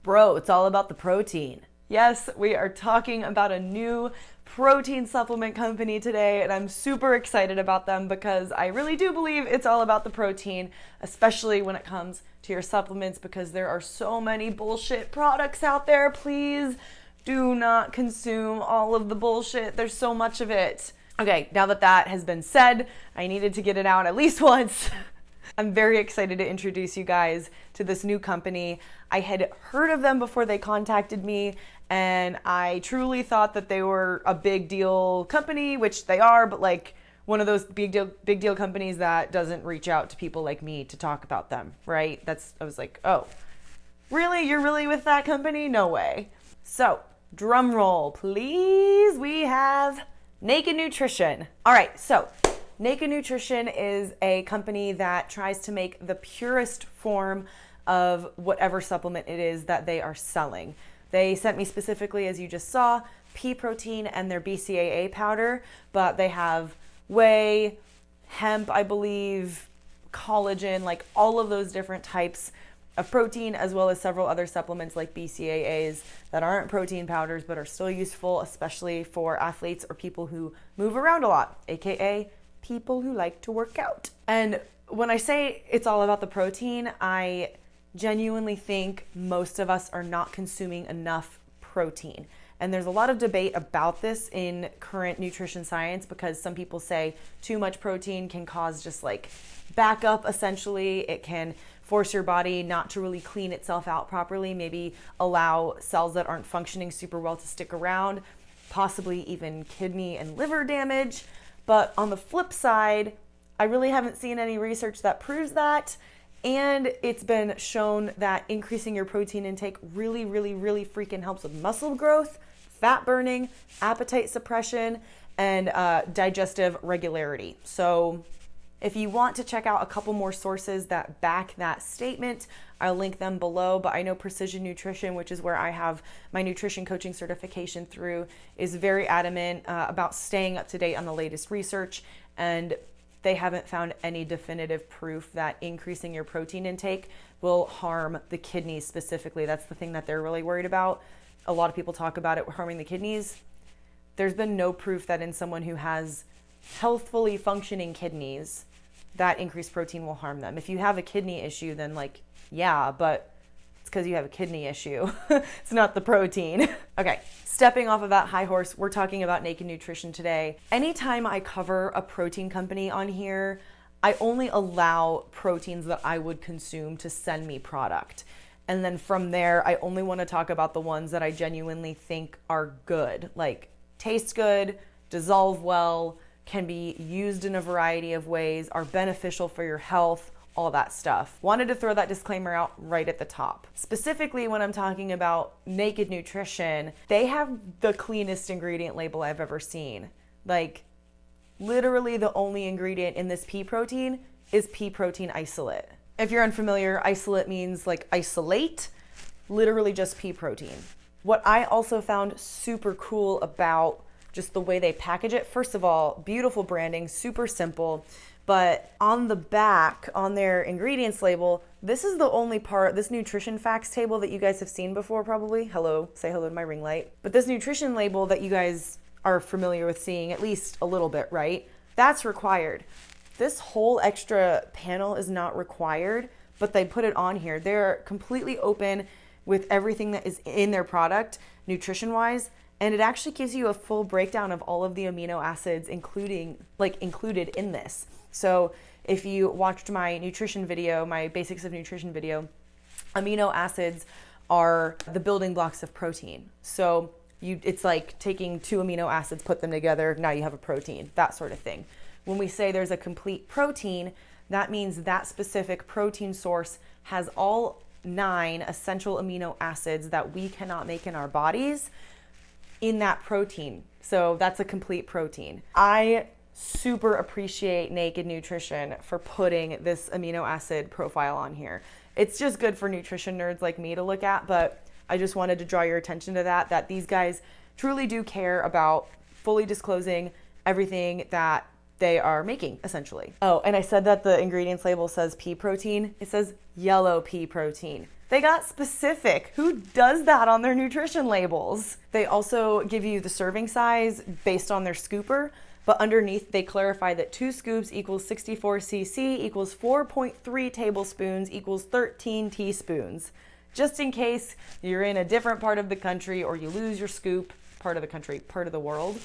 Bro, it's all about the protein. Yes, we are talking about a new protein supplement company today, and I'm super excited about them because I really do believe it's all about the protein, especially when it comes to your supplements, because there are so many bullshit products out there. Please do not consume all of the bullshit. There's so much of it. Okay, now that that has been said, I needed to get it out at least once. I'm very excited to introduce you guys to this new company. I had heard of them before they contacted me, and I truly thought that they were a big deal company, which they are, but like one of those big deal companies that doesn't reach out to people like me to talk about them, right? I was like, oh, really? You're really with that company? No way. So, drum roll, please. We have Naked Nutrition. All right, so Naked Nutrition is a company that tries to make the purest form of whatever supplement it is that they are selling. They sent me specifically, as you just saw, pea protein and their BCAA powder, but they have whey, hemp, I believe, collagen, like all of those different types of protein, as well as several other supplements like BCAAs that aren't protein powders but are still useful, especially for athletes or people who move around a lot, aka people who like to work out. And when I say it's all about the protein, I genuinely think most of us are not consuming enough protein. And there's a lot of debate about this in current nutrition science, because some people say too much protein can cause just like backup, essentially. It can force your body not to really clean itself out properly, maybe allow cells that aren't functioning super well to stick around, possibly even kidney and liver damage. But on the flip side, I really haven't seen any research that proves that. And it's been shown that increasing your protein intake really freaking helps with muscle growth, fat burning, appetite suppression, and digestive regularity. So if you want to check out a couple more sources that back that statement, I'll link them below. But I know Precision Nutrition, which is where I have my nutrition coaching certification through, is very adamant about staying up to date on the latest research. And they haven't found any definitive proof that increasing your protein intake will harm the kidneys specifically. That's the thing that they're really worried about. A lot of people talk about it harming the kidneys. There's been no proof that in someone who has healthfully functioning kidneys, that increased protein will harm them. If you have a kidney issue, then like, yeah, but it's because you have a kidney issue. It's not the protein. Okay, stepping off of that high horse, we're talking about Naked Nutrition today. Anytime I cover a protein company on here, I only allow proteins that I would consume to send me product. And then from there, I only want to talk about the ones that I genuinely think are good, like taste good, dissolve well, can be used in a variety of ways, are beneficial for your health, all that stuff. Wanted to throw that disclaimer out right at the top. Specifically, when I'm talking about Naked Nutrition, they have the cleanest ingredient label I've ever seen. Like, literally the only ingredient in this pea protein is pea protein isolate. If you're unfamiliar, isolate means like isolate, literally just pea protein. What I also found super cool about just the way they package it, first of all, beautiful branding, super simple. But on the back, on their ingredients label, this is the only part, this nutrition facts table that you guys have seen before probably. Hello, say hello to my ring light. But this nutrition label that you guys are familiar with seeing at least a little bit, right? That's required. This whole extra panel is not required, but they put it on here. They're completely open with everything that is in their product, nutrition-wise. And it actually gives you a full breakdown of all of the amino acids included in this. So if you watched my nutrition video, my basics of nutrition video, amino acids are the building blocks of protein. So it's like taking two amino acids, put them together, now you have a protein, that sort of thing. When we say there's a complete protein, that means that specific protein source has all 9 essential amino acids that we cannot make in our bodies in that protein. So that's a complete protein. I super appreciate Naked Nutrition for putting this amino acid profile on here. It's just good for nutrition nerds like me to look at, but I just wanted to draw your attention to that these guys truly do care about fully disclosing everything that they are making, essentially. Oh, and I said that the ingredients label says pea protein. It says yellow pea protein. They got specific. Who does that on their nutrition labels? They also give you the serving size based on their scooper, but underneath they clarify that 2 scoops equals 64 cc equals 4.3 tablespoons equals 13 teaspoons. Just in case you're in a different part of the country or you lose your scoop, part of the country, part of the world.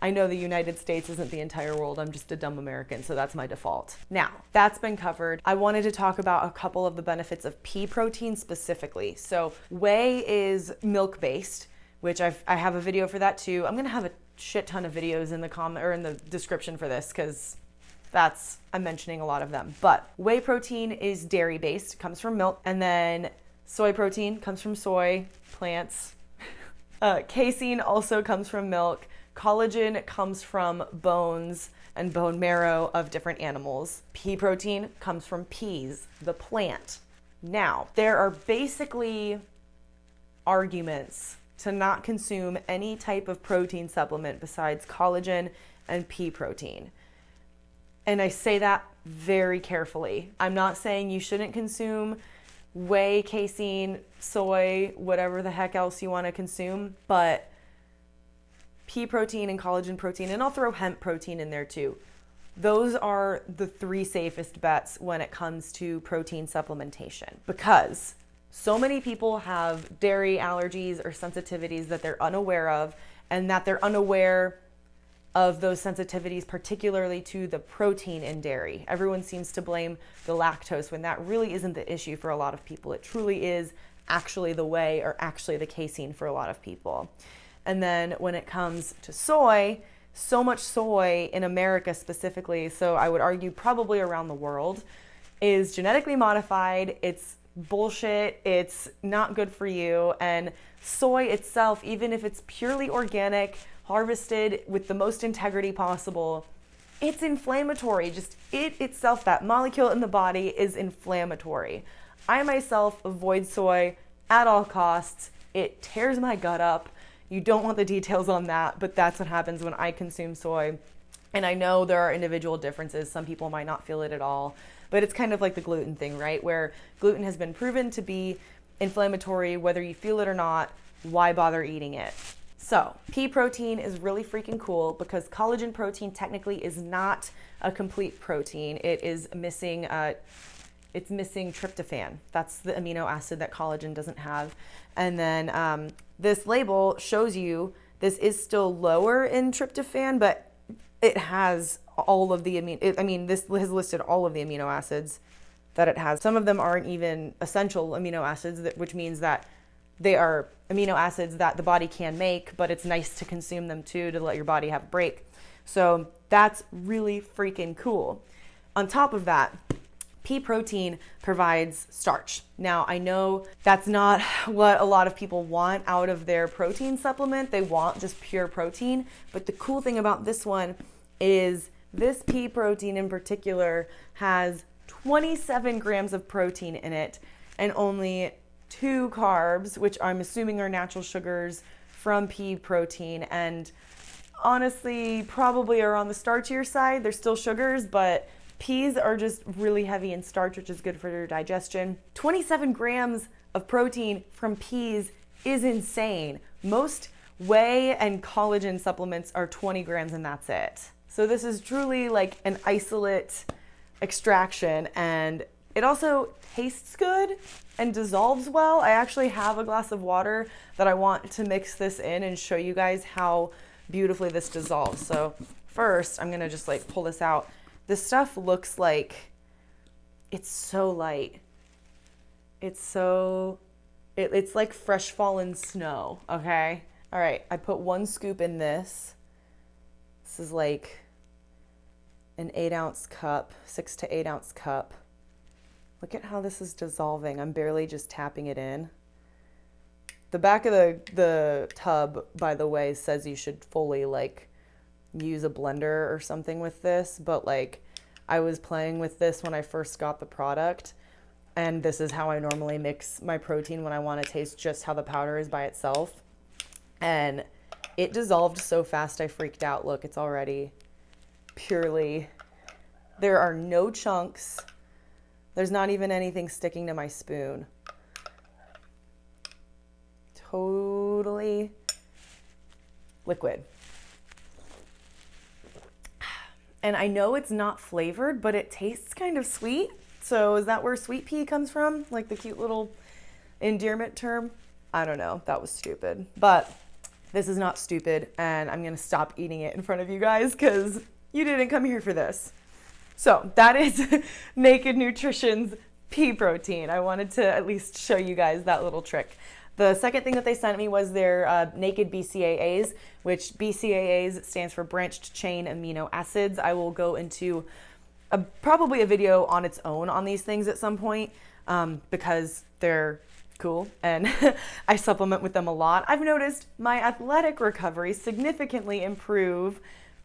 I know the United States isn't the entire world. I'm just a dumb American, so that's my default. Now, that's been covered. I wanted to talk about a couple of the benefits of pea protein specifically. So whey is milk-based, which I have a video for that too. I'm gonna have a shit ton of videos in the comment or in the description for this because I'm mentioning a lot of them. But whey protein is dairy-based, comes from milk, and then soy protein comes from soy plants. Casein also comes from milk. Collagen comes from bones and bone marrow of different animals. Pea protein comes from peas, the plant. Now, there are basically arguments to not consume any type of protein supplement besides collagen and pea protein. And I say that very carefully. I'm not saying you shouldn't consume whey, casein, soy, whatever the heck else you want to consume, but pea protein and collagen protein, and I'll throw hemp protein in there too. Those are the 3 safest bets when it comes to protein supplementation, because so many people have dairy allergies or sensitivities that they're unaware of, and that they're unaware of those sensitivities, particularly to the protein in dairy. Everyone seems to blame the lactose when that really isn't the issue for a lot of people. It truly is actually the whey or actually the casein for a lot of people. And then when it comes to soy, so much soy in America specifically, so I would argue probably around the world, is genetically modified. It's bullshit. It's not good for you. And soy itself, even if it's purely organic, harvested with the most integrity possible, it's inflammatory. Just it itself, that molecule in the body is inflammatory. I myself avoid soy at all costs. It tears my gut up. You don't want the details on that, but that's what happens when I consume soy. And I know there are individual differences. Some people might not feel it at all, but it's kind of like the gluten thing, right? Where gluten has been proven to be inflammatory, whether you feel it or not. Why bother eating it? So pea protein is really freaking cool because collagen protein technically is not a complete protein. It is missing it's missing tryptophan. That's the amino acid that collagen doesn't have. And then this label shows you this is still lower in tryptophan, but it has all of the this has listed all of the amino acids that it has. Some of them aren't even essential amino acids, which means that they are amino acids that the body can make, but it's nice to consume them too to let your body have a break. So that's really freaking cool. On top of that, pea protein provides starch. Now, I know that's not what a lot of people want out of their protein supplement. They want just pure protein. But the cool thing about this one is this pea protein in particular has 27 grams of protein in it and only 2 carbs, which I'm assuming are natural sugars from pea protein. And honestly, probably are on the starchier side. They're still sugars, but peas are just really heavy in starch, which is good for your digestion. 27 grams of protein from peas is insane. Most whey and collagen supplements are 20 grams and that's it. So this is truly like an isolate extraction, and it also tastes good and dissolves well. I actually have a glass of water that I want to mix this in and show you guys how beautifully this dissolves. So first, I'm gonna just like pull this out. This stuff looks like it's so light. It's like fresh fallen snow, okay? All right, I put 1 scoop in this. This is like an 8-ounce cup, 6 to 8 ounce cup. Look at how this is dissolving. I'm barely just tapping it in. The back of the tub, by the way, says you should fully like use a blender or something with this, but like I was playing with this when I first got the product, and this is how I normally mix my protein when I want to taste just how the powder is by itself. And it dissolved so fast I freaked out. Look, it's already purely, there are no chunks. There's not even anything sticking to my spoon. Totally liquid. And I know it's not flavored, but it tastes kind of sweet. So is that where sweet pea comes from? Like the cute little endearment term? I don't know. That was stupid. But this is not stupid, and I'm gonna stop eating it in front of you guys because you didn't come here for this. So that is Naked Nutrition's pea protein. I wanted to at least show you guys that little trick. The second thing that they sent me was their Naked BCAAs, which BCAAs stands for branched chain amino acids. I will go into probably a video on its own on these things at some point because they're cool and I supplement with them a lot. I've noticed my athletic recovery significantly improve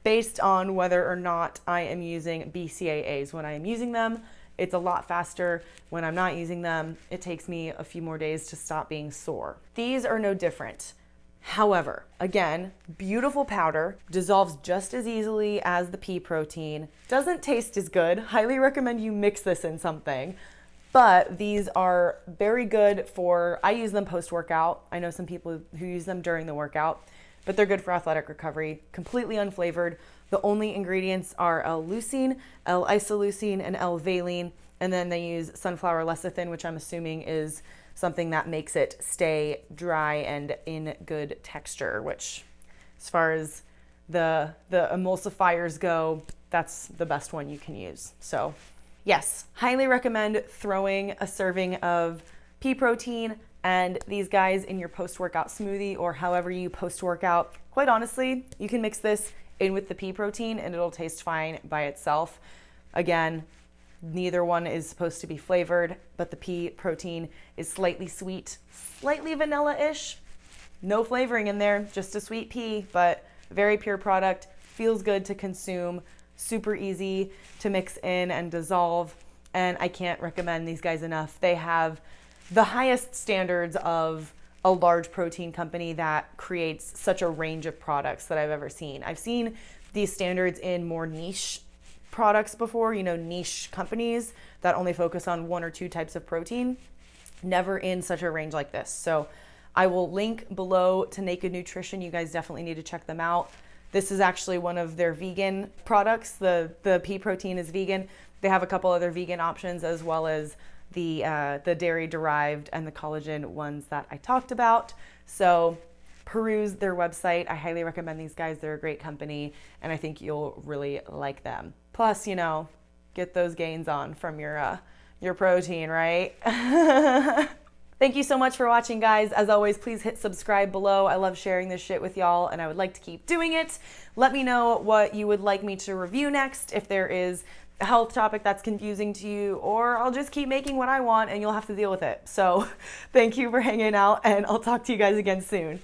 based on whether or not I am using BCAAs. When I am using them, it's a lot faster. When I'm not using them, it takes me a few more days to stop being sore. These are no different. However, again, beautiful powder, dissolves just as easily as the pea protein, doesn't taste as good. Highly recommend you mix this in something. But these are very good for, I use them post-workout. I know some people who use them during the workout, but they're good for athletic recovery, completely unflavored. The only ingredients are L-leucine, L-isoleucine, and L-valine, and then they use sunflower lecithin, which I'm assuming is something that makes it stay dry and in good texture, which as far as the emulsifiers go, that's the best one you can use. So yes, highly recommend throwing a serving of pea protein and these guys in your post-workout smoothie or however you post-workout. Quite honestly, you can mix this in with the pea protein and it'll taste fine by itself. Again, neither one is supposed to be flavored, but the pea protein is slightly sweet, slightly vanilla-ish. No flavoring in there, just a sweet pea, but very pure product, feels good to consume, super easy to mix in and dissolve, and I can't recommend these guys enough. They have the highest standards of a large protein company that creates such a range of products that I've ever seen. I've seen these standards in more niche products before, niche companies that only focus on one or two types of protein, never in such a range like this. So I will link below to Naked Nutrition. You guys definitely need to check them out. This is actually one of their vegan products. The pea protein is vegan. They have a couple other vegan options as well as the dairy derived and the collagen ones that I talked about. So peruse their website. I highly recommend these guys. They're a great company and I think you'll really like them. Plus, get those gains on from your protein, right? Thank you so much for watching, guys. As always, please hit subscribe below. I love sharing this shit with y'all and I would like to keep doing it. Let me know what you would like me to review next, if there is a health topic that's confusing to you, or I'll just keep making what I want and you'll have to deal with it. So thank you for hanging out and I'll talk to you guys again soon.